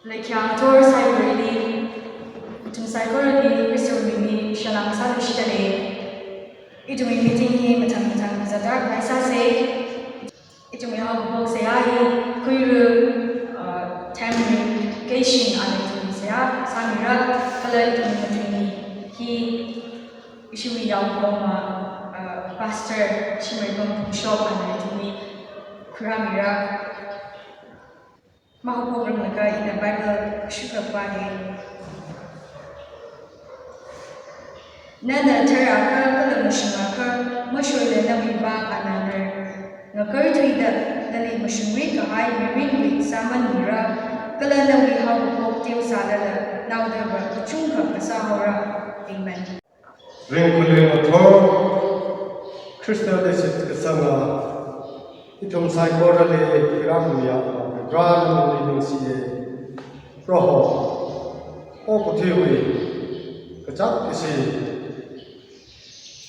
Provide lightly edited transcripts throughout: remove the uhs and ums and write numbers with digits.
Lekiang tor cyberly, itum cyberly resume shalang salushitale, itum meeting him matang zadak maisa say, itum help say I, Kuru, time cation on it, Saya, Samira, color itum he issue young home, pastor, Shimmer shop and it Kuramira. Mahu program mereka in the Bible sugar body. Nana teraka kalau musyaka masyur dan wibang ananda. Ngakar tu ida dari masyuri kahai miring saman mira kalau nawi hau pok tiu sadala nauda bercungkap kesahora. Amen. Ring kuling athor Krishna desit kesanga itum sai korale kiramuya. Run in the Roho, Opotiwi, Kajak is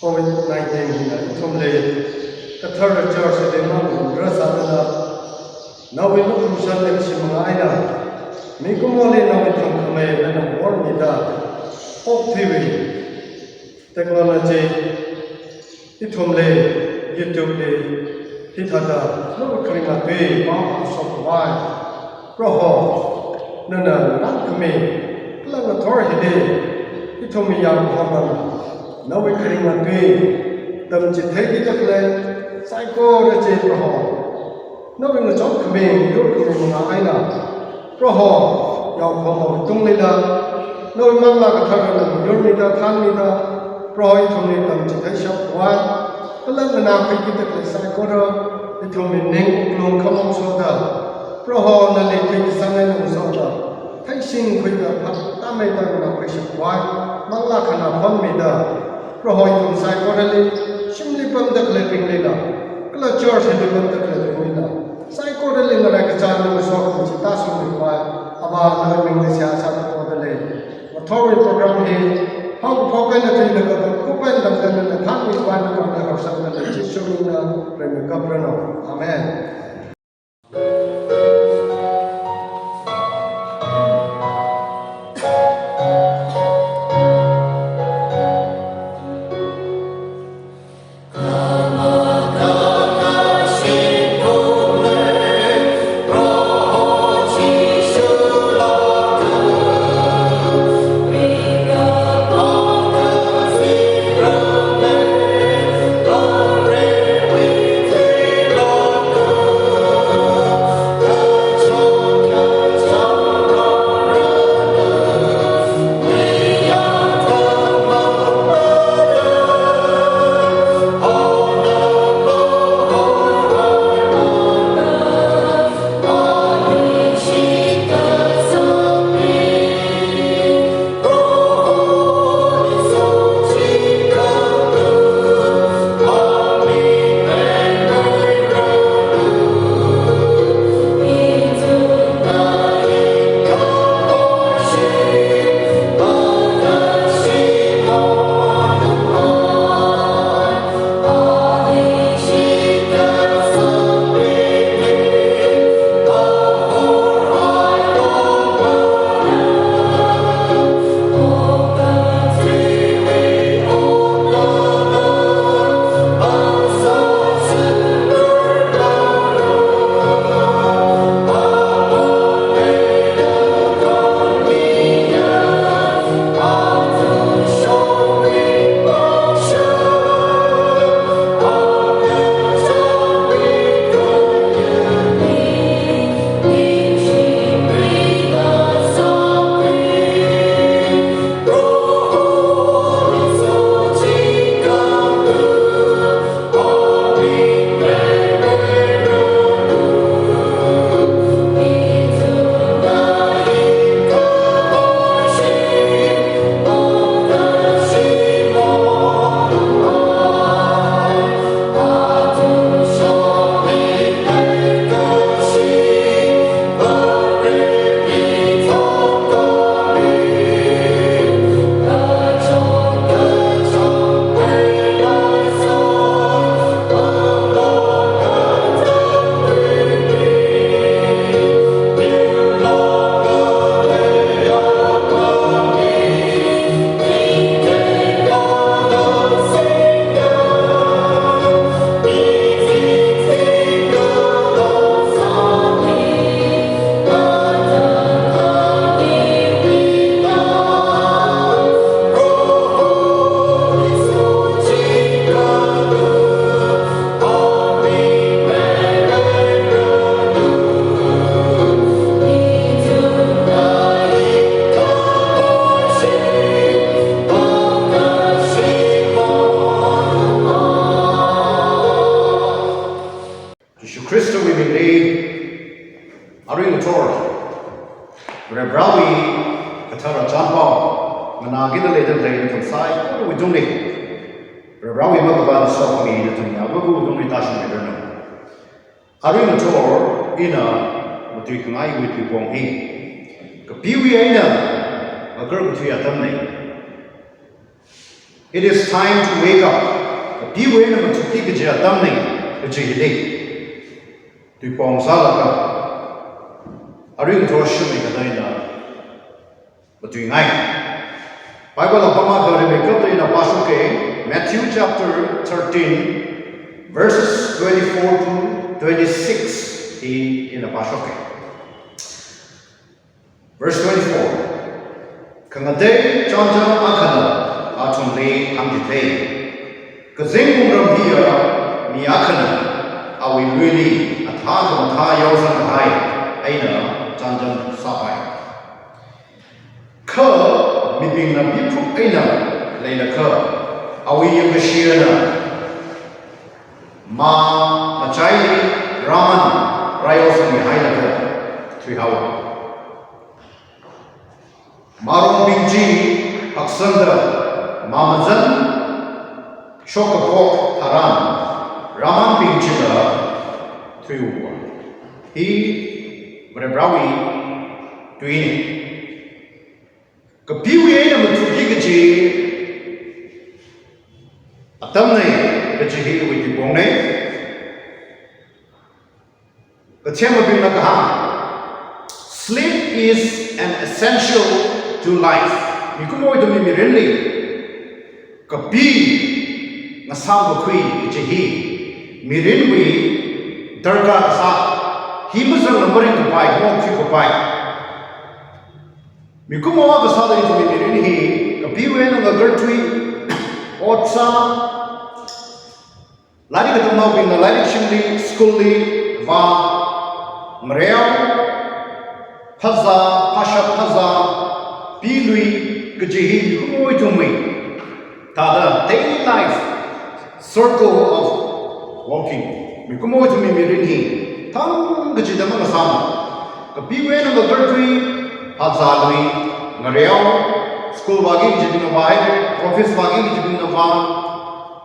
COVID-19 from the third church in the mountain, Drasana. Now we look from Sunday Shimaina, Mikumoli, now we come to me and warn me that Opotiwi technology, Itumle, YouTube. Hithada, no Krimati, Mount of Wine, Roho, Nana, Rakami, Planatori, Itomi Yam Homan, no Krimati, Damjitaki the plan, Psycho, the J. Roho, knowing the job coming, Yurkuma Aina, Roho, Yam Homo, Tumlida, no Mama Kataran, Yurmida, Tanmida, Roy Tommy, Damjitashop, Wine. Kalau menang kita kelihatan korang itu meneng belum kamu sudah, proho nanti kita sana nung sudah, thaisin kita tamai tak nak bersyukur, mangla kena pon meda, proho itu saya korang ni simli pun tak kelihatan leda, kalau George itu pun tak kelihatan leda, saya korang ni mereka kejar nung sudah cita sumber kuat, abah nak Indonesia satu korang ni, waktu program ni. How can I tell you that Kupan and the Tami is one of the house and the Chishurina from the Gabrano? Amen. Jesu Christo we believe aring tor Rebrawi Katara Jampa Managina later lay to side we don't need Rebrawi Magaba so me to me we don't need tashin no aring tor in a what you can I with you bong he Kapiwi aina a girl to yatamne. It is time to wake up. Kapiwi aina to keep it yatamne to jihili. To pong salaka aring to shumi kadaina between nine Bible of Pama Rebecca in a Pasuke Matthew chapter 13 verses 24 to 26 in a Pasuke verse 24 Kangade Jonja Akana Atumle Amjite Kazing Rambia Miakana are we really Yosan High, Aina, Janjan Sabai. Kerr, Mibing the Bipu Aina, Layla Kerr, are we in the Shiana? Ma, Machai, Raman, Rayosan Haina, Trihawa. Marum Bingji, Aksanda, Mamazan, Shokapok, Haran, Raman Bingchila. He Brawi to in Kapiwi aina Matugigaji Atamne, the Jihi with the Bone, the Chamber Binakaha. Sleep is an essential to life. Mikumo to me really Kapi Nasamba Kui, Jihi, Mirinwi. Darga sa himusang numbering to buy home to buy. Mikumo the southern to be in he, Kapiwen on the Gertui, Otsa, Ladikatamau in the Ladishimli, Skulli, Va, Mreo, Paza, Pasha Paza, Pilui, Gajihi, Mikumo to me. Tada, daily life, circle of walking. Mikumo to me mirini, Tang Gajidama Sama, Kapiwen of the Gertui, Hazalui, Mareo, School Waging Jibinova, Professor Waging Jibinova,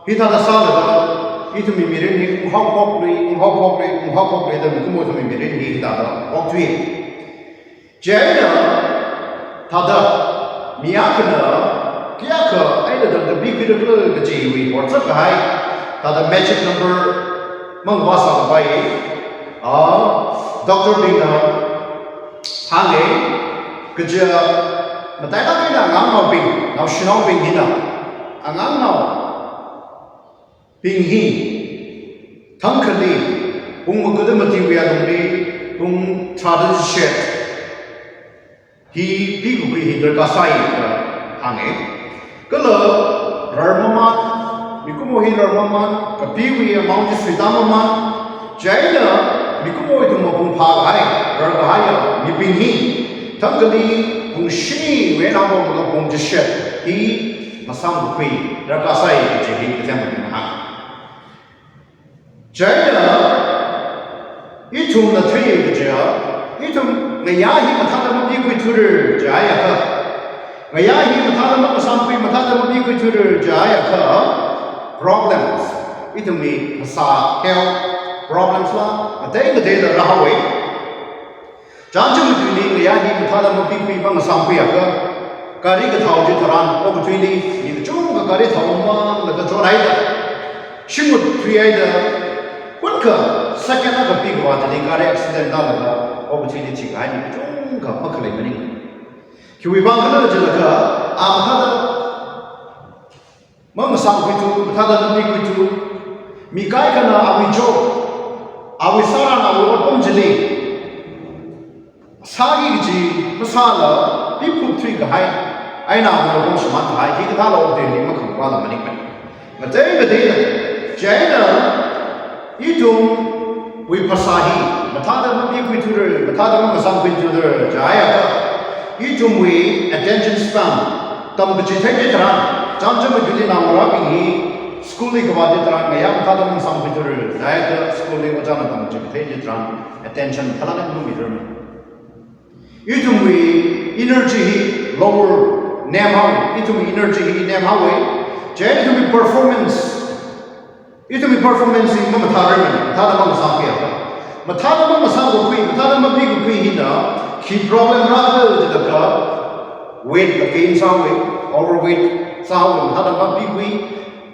Hita the Salada, Hita me mirini, Hopopri, the Mikumo to me mirini, Tada, Optui. Jaina, Tada, Miyakana, Kiaka, either the big little the Jiwi, or Sakai, Tada magic number. Mangwasa Bai, Dr. Bina, Hange, Kaja, Matana Bina, Angao Bing, now Shinao Bing Hina, Angao Bing He, Tankali, Mugadamati Viadumbi, Tradan Shet, he Pigui, Dergasai, Hange, Gala, Rarmaman. Mikumo hilar maman, Kapiwi amount of Sridamaman, Jaina, Mikumo to Mapumpai, Ragahaya, Nipinhi, Tangali, Punshi, when I'm on the Jeshet, he, Masam Kui, Ragasai, Jehi, the Temple in Ha. Jaina, Itum the tree of the jail, Itum, the Yahi Matana Mabiki to the Jayaka, Mayahi Matana Masampi, Matana Mabiki to the Jayaka. Problems. Itu me masa health problems lah. Ada yang ada rahawai. Jangan cuma tuini ya ni muthala mungkin kui bang sampai apa. Kari ketau je teran. Oh tuini ni cuma kari tahu mana lepas jorai dah. Simut tuai dah. Pun ke second apa big one jadi kari accident dah lepas. Oh tuini cikai ni cuma apa kelai mending. Kui bang kalau je lepas. Amhada Mamasang kuitu, tada nabi kuitu, mikai kana awijo, awisara na awapom jeli, sagi ji masala, pipu tri kahai, aina awapom semat kahai, kita tahu orang ini makan kuala manik manik. Macam Jaina, itu wipasahi, matada nabi kuitu, matada mamasang kuitu jaya, itu attention span, tam bercerita terang. Jangan cuma jadi nama orang ini schooling ka wajib terang ngaya mata dam sam bitur daya ke schooling ko jana tam je the terang attention thalang nu bitur itu we energy lower name how itu we energy name how we jadi itu we performance in mata dam sam ke apa mata dam sam ko kui mata dam bi ko kui hina ki problem ra de ka weight again sam we overweight sao mata dam bi kui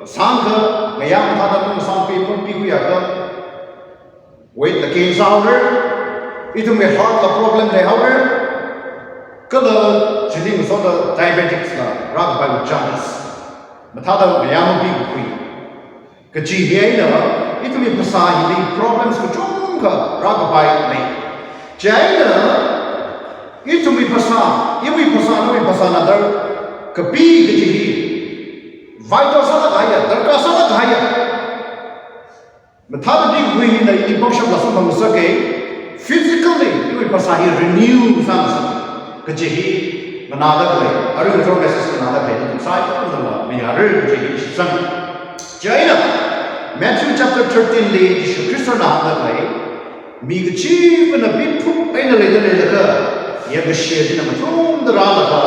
sang ke ngaya mata dam sam pe pun bi kui ka weight again sao itu me heart la problem de how kalau jadi misalnya diabetes lah, rak bayu janis, mata dah bayam lebih kui, kecil dia itu mi pasal ini problems kecil ke rak bayu ni, jadi itu mi pasal nadar kepi kecil, vital sangat kaya, terkas sangat kaya, mata lebih kui ini bangsa langsung memusake, physically itu mi pasal renew sangat. Kejehi menadak lagi, ada yang message menadak lagi. Itu saya pun adalah menyarir kejehi sistem. Jadi Matthew chapter 13 le Yesus Kristus nadak lagi. Mi kecil pun nabi pun ini lagi ke. Ia bersih di nama Tuhan derala ke.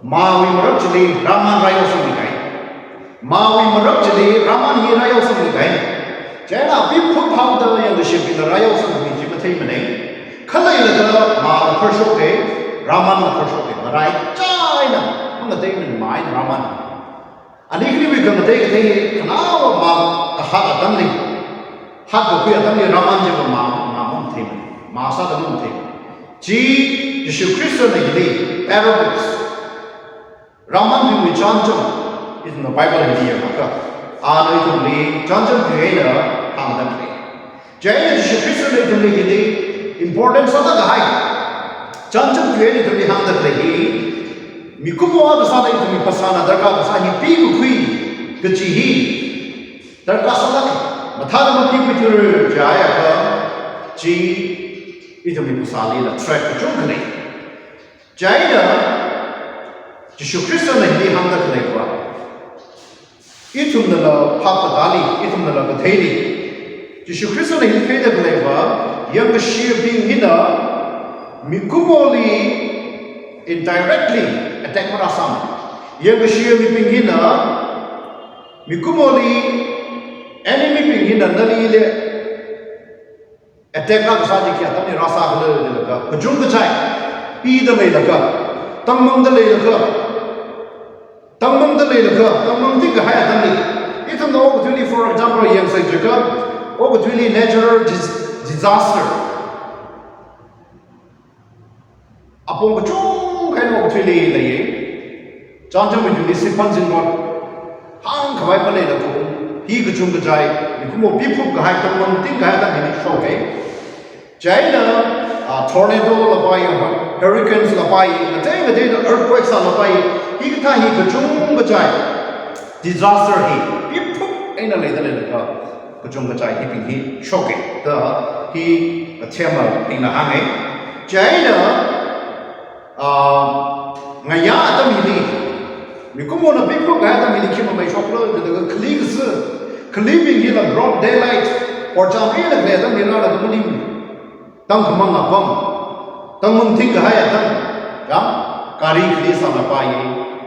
Mawi merap jadi Raman Raya Semikai. Mawi merap jadi Raman Hiraya Semikai. Jadi nabi pun tahu yang bersih di Raya Semikai macam mana. Kalau ini adalah mahu persok ke, Raman persok ke, merai cai na, mengatai main Raman. Ani kini kita mengatai kenapa mahu hak adam ni, hak bukti adam ni Raman je mahu tem, masa adam tem. Ji Yesus Kristus ni jadi parables, Raman ni janjam, itu na Bible ni dia maka, ada itu ni janjam dia na hamdan ni. Jadi Yesus Kristus ni jadi important sana gahai janjam tuh ini tuh hamdan lagi mikumu ada sana itu mi pasana darka pasani pigu kui kecihi darka sana matara mati pitur jaya ka ji itu mi pasali la track jung kene jaya Yesus Kristus ni hamdan lagi wa itu nala papa dali itu nala betheli Yesus Kristus ni keda lagi wa yang bersih hina mikumoli indirectly attack merasam yang bersih hina mikumoli enemy hina nali le attack nak saja kia tapi rasa kena leka kejung kecai pi dah leka tamang dah leka tamang tinggal hayat tadi itu no opportunity for example yang saya jaga opportunity natural disaster. Apong kecung kan waktu ini lagi, jangan menjadi simpan simpan, hang kawai pelai dah tu, hi kecung kecai, ni kumu bipup kahai teman ting kahai tak ini shock Jadi tornado lepai, hurricanes lepai, ada earthquakes lepai, hi kita hi kecung kecai, disaster hi, bipup ini lagi dah kecung kecai hi ping hi shock dah hi tema ping nak angai jadi ngaya atam ini mikumu na big book atam ini kima mai shock lo jadi cleaving in a broad daylight or jampi na kaya atam nira la kumulim tang kamang apam tang mungting kahaya atam jam kari kelisa lapai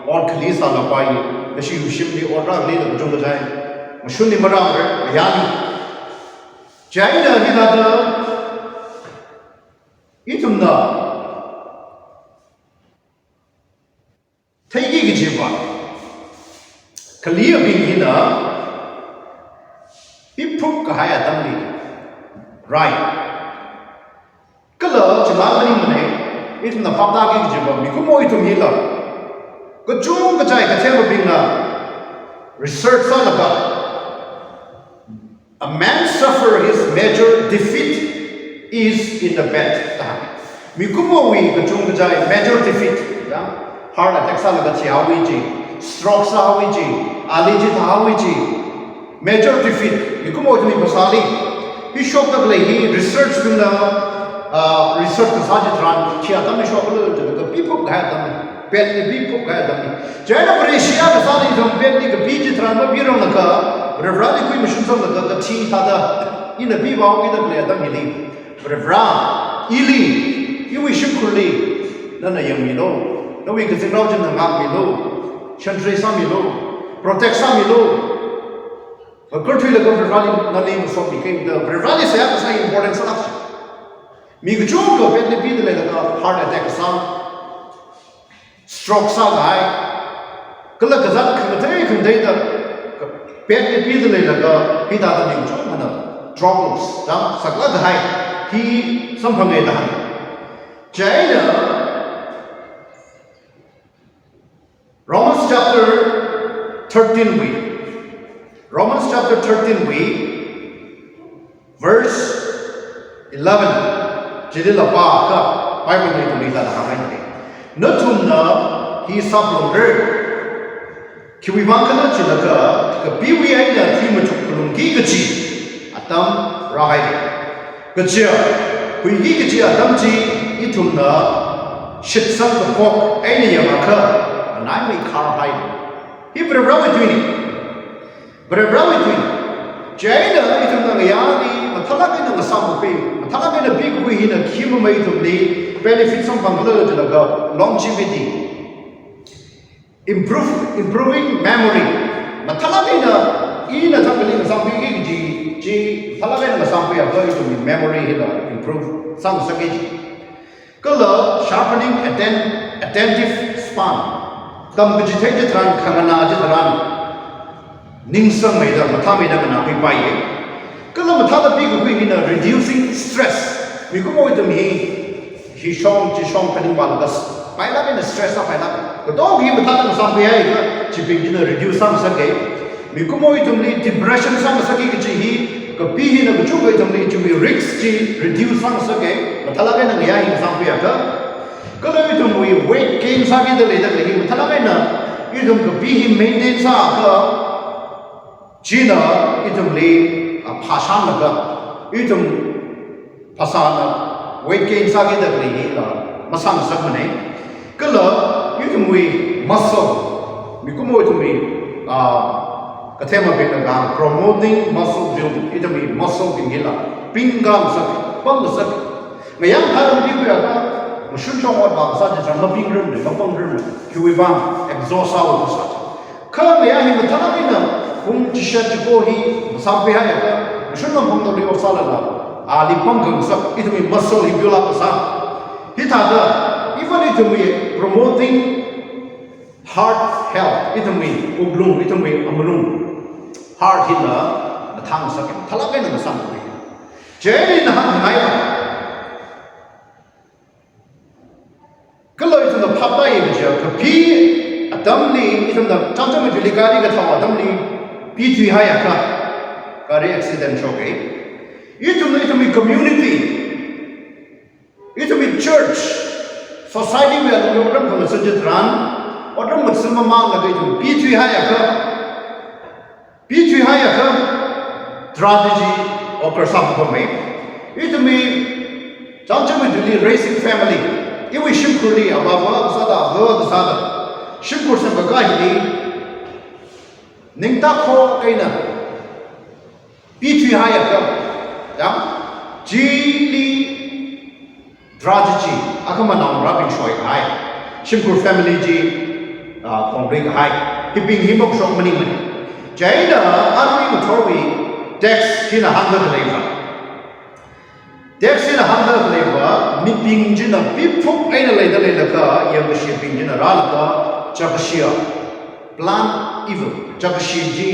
or kelisa lapai nasi ushim ni orang ni nak kecung kecai Masyuni merang bayani. Jadi dah kita ada itu na tegi kejiwa. Kelia bingina ipuk kahaya tamli. Right. Kalau cuma ni mana itu na fakta kejiwa. Mikumo itu mila. Kejung kecai kecil bingna research sana A man suffer his major defeat is in the bed. Mikumo we kejung kejai major defeat. Heart attack sa laga hawi stroke sa hawi allergy sa hawi major defeat. Mikumo itu ni pasali. He shock tak lagi research bina research ke saja tran. Kia tam ni shock le. People gaya tam pet ni bi puk ga dam ni jana Malaysia ka sa ni thom pet ni ka bi ji tran ma bi rong na ka revra ni kui mission som na ka thi tha da in a bi ba wi da le dam ni revra ili iwi shukuli na na yang mi lo na wi ka sing rao chen na ngak mi lo chen tre sa mi lo protect sa mi lo country la government running na name so became the revra se ya sa important sa mi gu chu ko pet ni bi de le ka heart attack sa stroke sa gai kala ka zat khang dai da pet ni bi de le ka pi da da ni chu ma na troubles da sakla da hai hi sam phang da China Romans chapter 13 we Romans chapter 13 we verse 11 jidila pa ka Bible ni tu ni da ha mai ni no tum na hi sab lo re ki wi ban kana chila ka bi wi ai na thi ma thuk kulung gi ga chi atam ra hai ga chi hui gi ga chi atam chi i tum na shit sam ka pok ai ni ya ma ka nai mai khar hai hi bra bra wi tu ni bra wi tu ni China i tum na ya ni ma thala ke na sam ko ma thala ke na bi ko hi na ki ma mai tum ni benefit sam bang le de la longevity improving memory mathala na ina thakali na sam bi ji thala na sam bi ga to memory hila improve sam sake ji kala sharpening attentive span tam bi thai je tran khangana je tran ning sang mai da matha mai da na pai pai kala mathala bi ko hina reducing stress mi ko mo to mi he shong ji shong kaning wal gas pai la na stress pai la ko do gi ma ta sam pai ai ka chi ping ji na reduce sam sa ke mi ko mo itum ni depression sam sa ki ji hi ko pi hi na chu ko itum ni chu mi risk ji reduce sam sa ke ma ta la na ya hi sam pai ka ko lo itum wi weight gain sa ki de le da le hi ma ta la na itum ko pi hi maintain sa ka ji na itum le pha shan na ka itum pasana weight gain sa ki da le hi la masang sak mane kala you we muscle mi ko mo to me ka thema be na promoting muscle building it me muscle bingila pingam sak pang sak me yang tharam bi ko ka mo shun chong wa ba sa je ma ping rum de ma pang rum ki we bang exhaust out ko sa ka me ya hi ma thana ni na hum chi sha chi ko hi sa pe ha ya ka shun ma pang to li o sa la ali pang ko sak it me muscle hi bi la ko sa hi tha da even it me promoting heart health it me ublung it me amlung heart hila na thang sak thala ke na sam ko je na ngai ba kalau itu na phata ye je ka pi adam ni itu na chang chang me likari ka thaw adam ni pi thui ha ya ka kare accident ho ke itu me community itu me church society में अलग अलग रंग का सज्जत रान और रंग मत्सम मांग लगे तो पीछे है या strategy और कर सब को में इधर में चांचो में दिल्ली racing family ये वो शिमकुली अब वो सादा शिमकुल से बगाई दी निंता खो कहीं ना पीछे है या जीली strategy akama nam rabin shoi hai shimkur family ji kongring hai hiping himok shok mani mani jaina armi mutorwi dex hina handa leva dex hina handa leva miping jina pipuk aina leida leila ka yang shipping jina ralka chakashia plan evil chakashi ji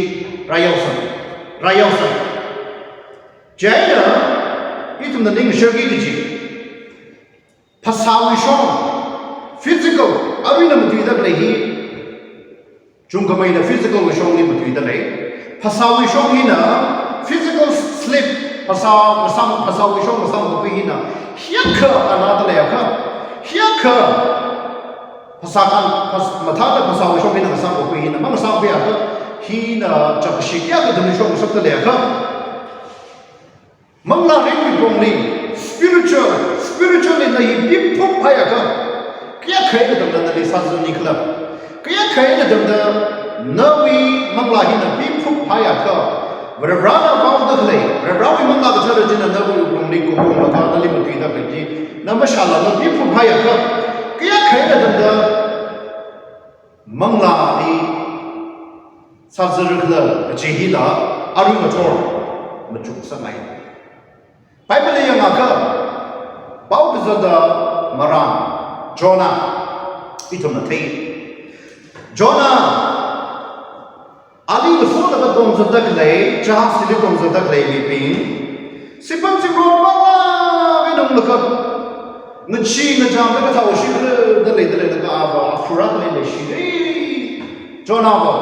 rayausan jaina itum na ning shogi ji Pasawi shong physical arina matuida lehi chungkamai na physical shong ni matuida lehi pasawi shong hina physical slip pasawi shong masam ko hina hiaka anada leha hiaka pasakan mathada pasawi shong hina masam ko hina masam ya ka hina chakshikya ka dumi shong sabta leha mangla ring bongli spiritually na hipip phaya ka kaya kaya na damda na sa zuni kala kaya kaya na damda nawi manglahi na bipuk paya ka Verbrana bau da kale verbrawi mangla ka thara jina nawi ubrong ni ko ko ka na limu tui da kaji na mashallah na bipuk paya ka kaya kaya na damda mangla ni sa zuri kala kaji hila aru mator majuk sangai Bible yang aga bau da marang Jonah itu nanti Jonah Ali bersama dengan dong zedak lay jahas sili dong zedak lay lipin sipan si Roma minum lekat ngeci ngejam dekat tahu sih delay dekat apa akurat lay sih Jonah apa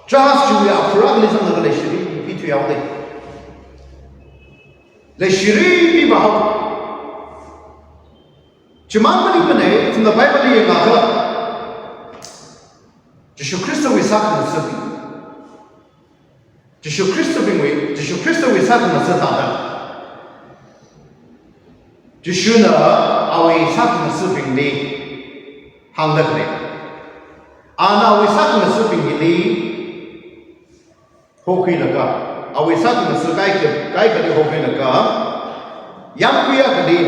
jahas juga akurat lay sama dekat sih itu yang deh lay sih di bawah Cuman mana from the Bible yang ada, Yesus Kristus wisata nasabi, Yesus Kristus wisata nasada, Yesus na awi wisata nasabi ni hangdak ni, ana wisata nasabi ni hoki naga, awi wisata nasabi kai kadi hoki naga, yang kuya kadi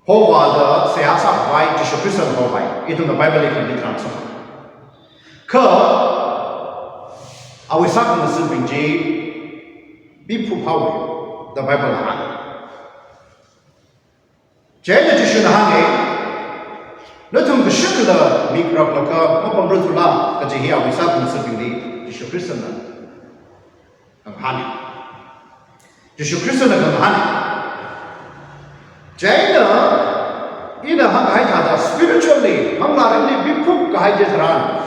Hova saya sampai Yesus Kristus Hova itu na Bible yang diterangkan. Ke awisak nasul binji bipu power the Bible lah. Jadi Yesus na hange, natum bersyukur lah mikrop laka apa bertulah kerja awisak nasul binji Yesus Kristus na hange. Yesus Kristus na hange. Jaina ina hang hai thada spiritually hang la ni bipuk ka hai jesran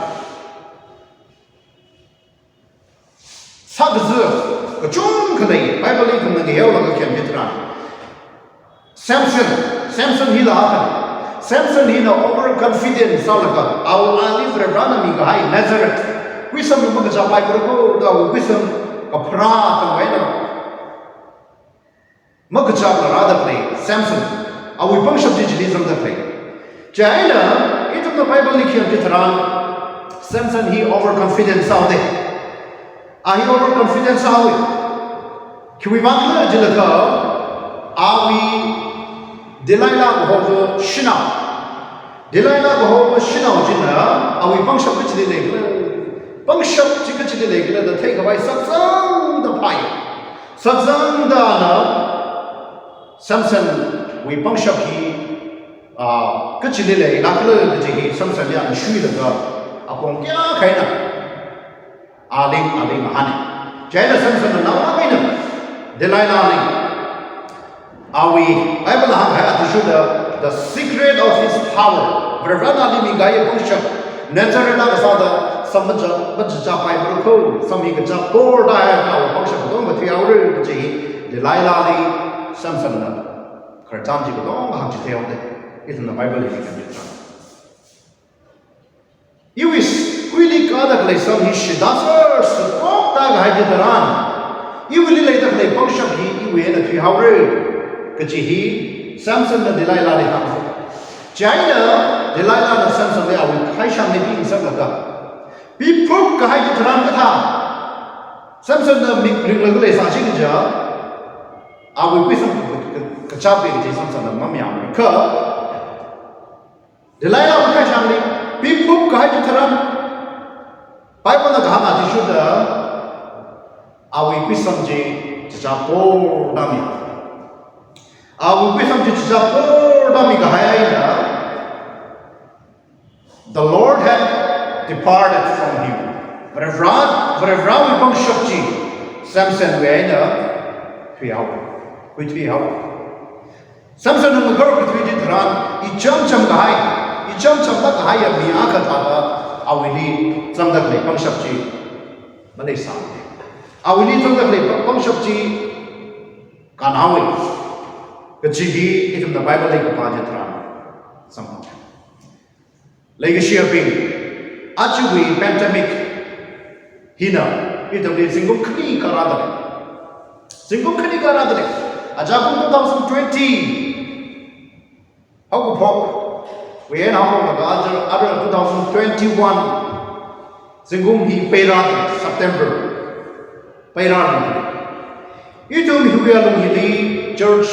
sabzu ka chung ka nei Bible ka ngi yau la ka khem jesran Samson hi la ha Samson hi na over confident salaka au ali brana mi ka hai Nazareth wisam mu ka ja pai ko da wisam ka phra ta wai na Magkajab na rada play Samson awi bangshab jijilizam da play Jaina itu na Bible likhya jitran Samson he overconfident saude he overconfident sawi kiwi bangla jilaka awi Delilah ho shina jina awi bangshab jijile bangshab jijile da take away satsang da pai satsang da na Samson we bangshap hi kachilele nakle ji Samson ya shui la ga apong kya khaina aling mahane jaina Samson na na kaina Delilah ni awi Bible ha ha to the secret of his power brevana li mi gaya bangshap Nazareth na sada samaja bajja pai bro sami ga ja por da ha bangshap dong ma thi aure ji Delilah li Samson na kerjaan juga dong hang cita yang deh itu na Bible ini kan kita. Iwis kuili kada kelai sam hi shidasar sepok tak hai jetaran. Iwili lei tak lei bangshap hi iwi na thui haure kecihi Samson na Delilah le hang. Jaina Delilah na Samson le awi kai sham ne bi insang laga. Bipuk ka hai jetaran kata. Samson na mik ring lagu le sa sing ja. Awi pisang kecapi ke Samson na mamyam ke Delilah bukan shamli bipuk kahai jetaran Bible na kahama di sudah awi pisang je jejapor dami awi pisang je jejapor dami kahai ina the Lord had departed from him wherever we bangshap ji Samson we ina fiau Kuitwi hau. Samson nung garo kuitwi jitran icham cham tak kahai ya miya ka thada awili chamdak le bangshap ji manai sa awili chamdak le bangshap ji kanawi kachigi itum the Bible le ka pa jitran samha legacy ping achuwi pandemic hina itum le singum khni karadare Ajakum 2020 how go pop we en how go other 2021 singum hi payran September payran itum hi we along hi church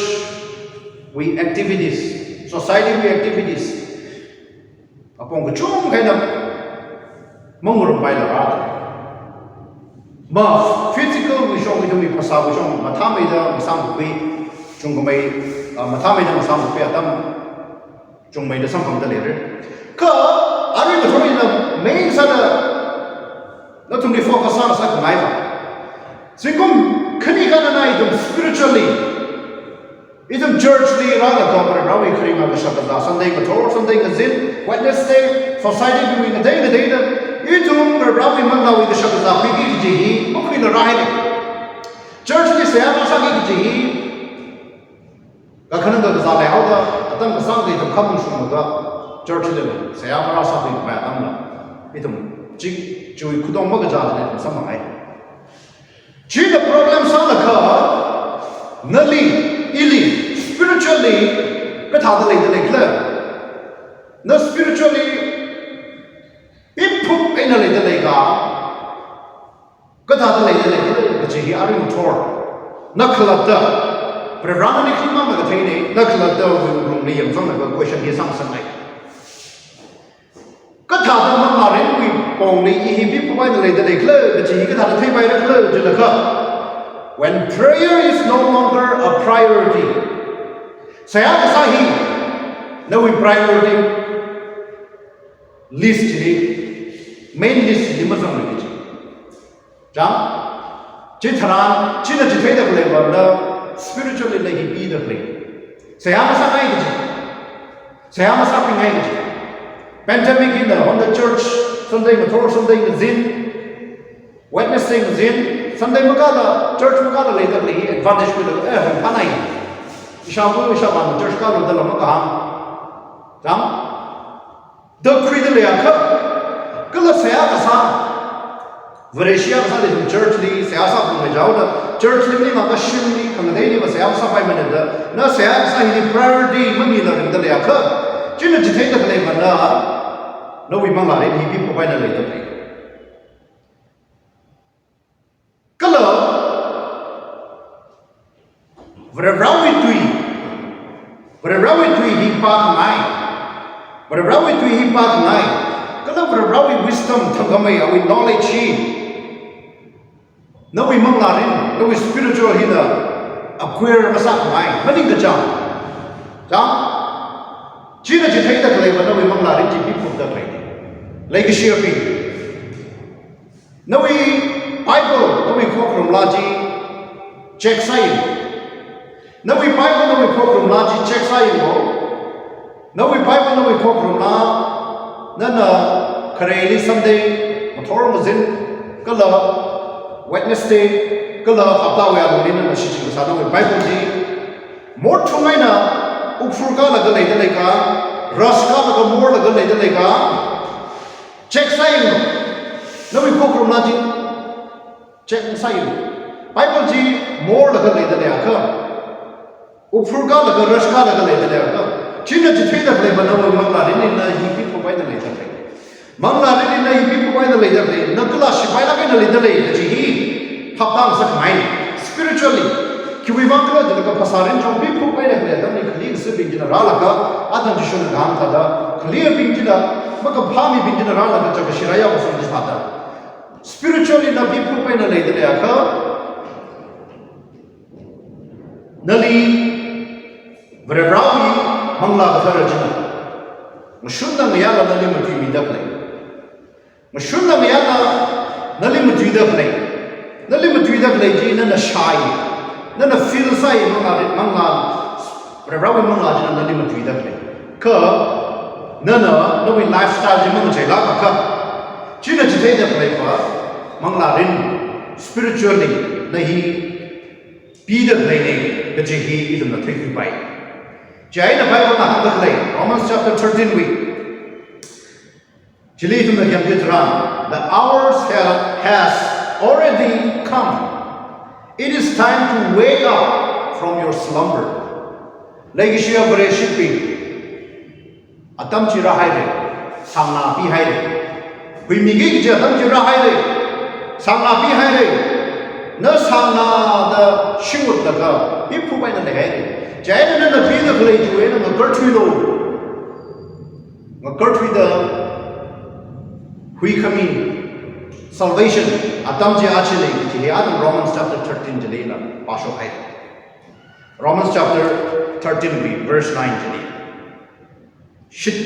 we activities society we activities apong ko chung kind of mongol pai la ra ma physical we show we do mi pasa we show ma tha mai da sam kui chung ko mai ma tha mai da sam kui atam chung mai da sam phang da le re ka ari ma thoi na main sa da na tum ni focus on sa mai ba singum khani kana na idum spiritually idum churchly ra da ko ra we khri ma sa da Sunday ko thor Sunday ko zin Wednesday society doing a day da idum ra we man na we da sa da pi ki ji hi ko khri la ra hai church ni se ma sa ki ji hi ka khana da za le au da atam ka sang de tum kham shu da church le se ya ma ra sa bi ba am la idum ji chui khudong ma ga ja le sa ma ai ji the problem sa la ka nali ili spiritually ka tha da le kla na spiritually pip ai na le ka ka tha da le ka ji hi ari motor na khla da Prarana ni khima ma ga thai ne na khla da rum ni yam sam na question hi sang sang ai ka tha da ma ma re wi pong ni hi pi pai na le da le kla ka ji ka tha da thai pai ra kla ji la ka when prayer is no longer a priority saya ka sa hi na we priority list ni main list ni ma sang ni ji ja ji tharan ji na ji thai da le ba na spiritually like he be the play saya ma sa ngai ji saya ma sa pi ngai ji pandemic in the on the church Sunday ma thor Sunday ma zin Wednesday ma zin Sunday ma ka la church ma ka la le da le advantage ko da pa nai ishabu ishaba church ka lo da la ma ka jam the creed le ka ka la saya ka sa Varesia ka sa le church li saya sa ko ma jao da church li ma ka shim ni ka na ni ma saya sa pai ma da na saya sa hi priority ma mi la da le ka chin ji thai da le ma na no we ma la le hi pi ko pai na le da le kala Varawi tui hi pa ngai Varawi tui hi pa ngai kala Varawi wisdom thangamai awi knowledge hi no we mang la rin no we spiritual hi da acquire masak ngai maning ka jam jam china ji thai da le ba no we mang la rin ji pi phu da thai lai ki share pi no we Bible no we program la ji check sai no we Bible no we program la ji check sai mo no we Bible no we program la na na khare ni Sunday motor mo zin kala Wednesday kala hafta wa lo ni na shi chi sa no we Bible ji more thungai na upfur ka la ga lai da lai ka ras ka la ga more la ga lai da lai ka check sai no we program la ji check sai Bible ji more la ga lai da lai ka upfur ka la ga ras ka la ga lai da lai ka china ji thai da lai ba no we mang la ni na hi pi ko bai da lai da lai mang la ni na hi pi ko bai da lai da lai na kala shi bai la ga lai da lai ji hi hapang sa khai spiritually ki we mang la da ka pasarin jong pi ko bai da lai da ni khali se bin jina ra la ka adam ji shun gam tha da khali bin jina ma ka phami bin jina ra la ka cha shiraya ko sam ji tha da spiritually na pi ko bai na lai da lai ka nali Varawi mangla ka thara jina mashun na ya la nali mati mi da play mashun na ya la nali mati da play nali mati da play ji na shai na feel sai mangla Varawi mangla jina nali mati da play ka na we lifestyle ji mang chai la ka china ji thai da play pa mangla rin spiritually na hi pi da play ne ka ji hi idam na thai pai Jai na Bible na hang daklay Romans chapter 13 week Jili tum na kyam kitran the hours has already come it is time to wake up from your slumber Lagi shia bare shipi atam chi ra hai le sang na pi hai le hui mi gi je atam chi ra hai le sang na pi hai le na sang na da shu da ga pi phu bai na le hai le jai na na pi da le ju na ga thui lo ga thui da hui khami salvation atam chi a chi le ji adam Romans chapter 13 je le na pa sho hai Romans chapter 13 verse 9 je le shit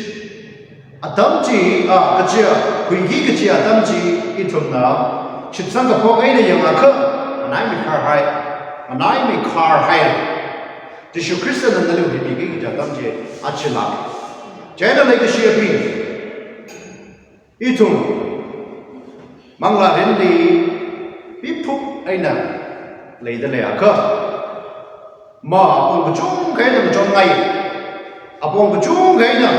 Adam chi kachia hui gi kachia Adam chi itum na shit sang ka phok ai ne yang akha anai mi khar hai Jesu Christ na nalu hi gi gi Adam chi achila jana lai ka shia pi itum mangla ren di pi phuk ai na lai da le akha ma apong ka chung kai na chung ngai apong ka chung kai na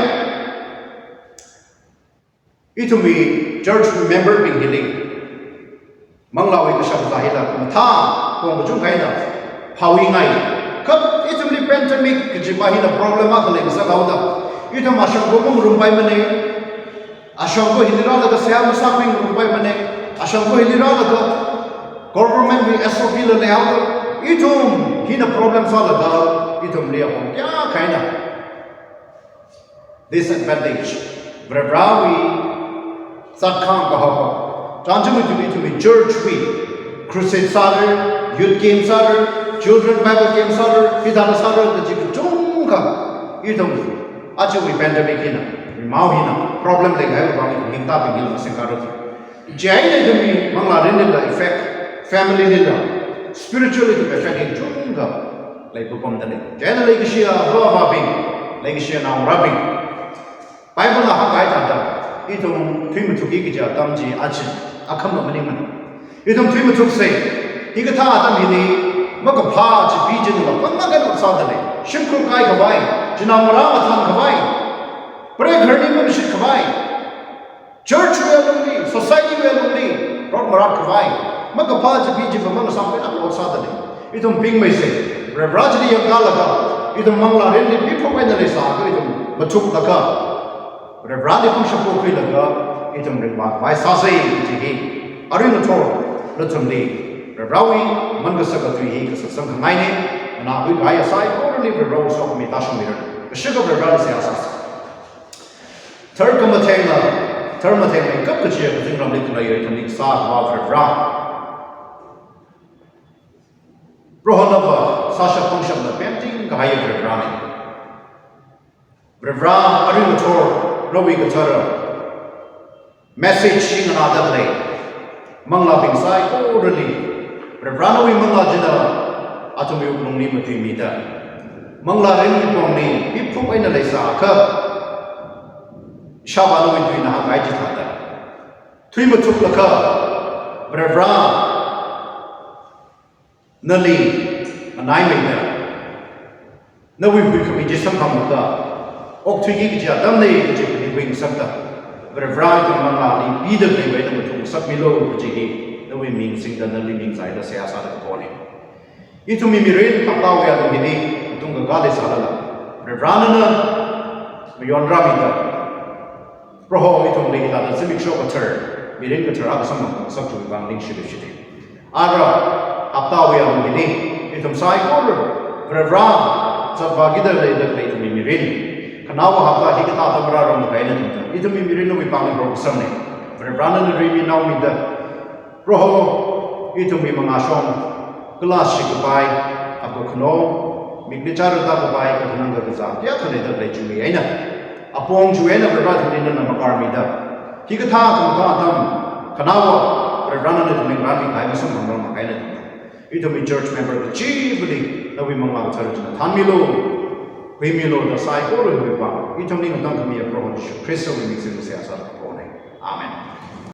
itu mi church member being healing manglawi ka shab zahila tha apong ka chung kai na phawi ngai kap itu mi pandemic ka jibahi na problem a khale sa gauda itu ma shab go mum rumbai mane asham ko hilira la ka syam sa ping rumbai mane asham ko hilira la ka government we SOP la le out itu hina problem sa la ga itu mi apong kya kai na disadvantage bravi sat khang ka ha chanjum to be church week crusade sagar youth game sagar children bible game sagar pidana sagar the ji chung ka idom achu we pandemic hina mau hina problem le ga ba ni ta bi ni sing ka ro jai ne mi mangla ren la effect family ne la spiritually to effect chung ka lai bu pom dane jai ne lai shi ba ba bi lai shi na rabbi bible la ha ga ta da itum thim thu gi ja tam ji achi akham no mani man itum thim thu se hi ka tha tam hi ni ma ka pha ji bi ji no pa ma ga no sa da le shim khu kai ka bai jina mara ma tham ka bai pre ghar ni ma shi ka bai church we only society we only rot mara ka bai ma ka pha ji bi ji ma ma sa pe na lo sa da le itum ping mai se rajni yang ga la ga itum mangla ren ni pi pho bai na le sa ga itum ma thuk da ka Rebrandi pun shapo kui laga itum ringba vai sasai jigi arin thor lutum li rebrawi manga sakatui hi ka sang ngai ne na hui gai asai orally rebraw so mi tashu mir shiga rebrandi se asas third kamathena kap ka chia ka ram li tunai itum ni sa wa rebra rohanaba sasha function the painting ka hai rebrani rebra arin thor Robi Gatara message in another play. Mangla Bing Sai orderly. Rebranowi Mangla Jina Atomi Mungni Mati Mita. Mangla Reni Pongni, Pipu in the Lesa, Shabano in the Hagajita. Trimatuk Laka, Rebra Nali, and I made them. No, we become just some Hamaka. Ok thui gi ja dam nei ji ni wing sakta bravrai to manga ni pi de nei bai na thu sak mi lo ji gi no we ming sing da na li ming sai da se asa da ko ni I tu mi ren pa pa ya do ni tung ga le sa la bravrana na mi yon ra mi da pro ho I tu ni da da simi sho ka ter mi ren ka ter a sam sak tu bang ling shi de shi ara apta ya do ni I tu sai ko bravra sa ba gi da le da le tu mi ren Kanawa hapa hi kata tamra rom kai na tinta itu mi mirino mi pang ro samne brana na ri mi naw mi da roho itu mi manga shom class shi bai apo khno mi ni char da bai ka nang ga za ya khane da le chu mi aina apong chu ena bra thani na ma kar mi da hi kata tam kanawa brana na mi ran mi kai ma sam rom kai na itu mi church member chi bli na wi manga thar chu than mi lo we me lo the sai ko ro ba I thong ni ngam tam mi a pro Christ we mix in se asa ko ne amen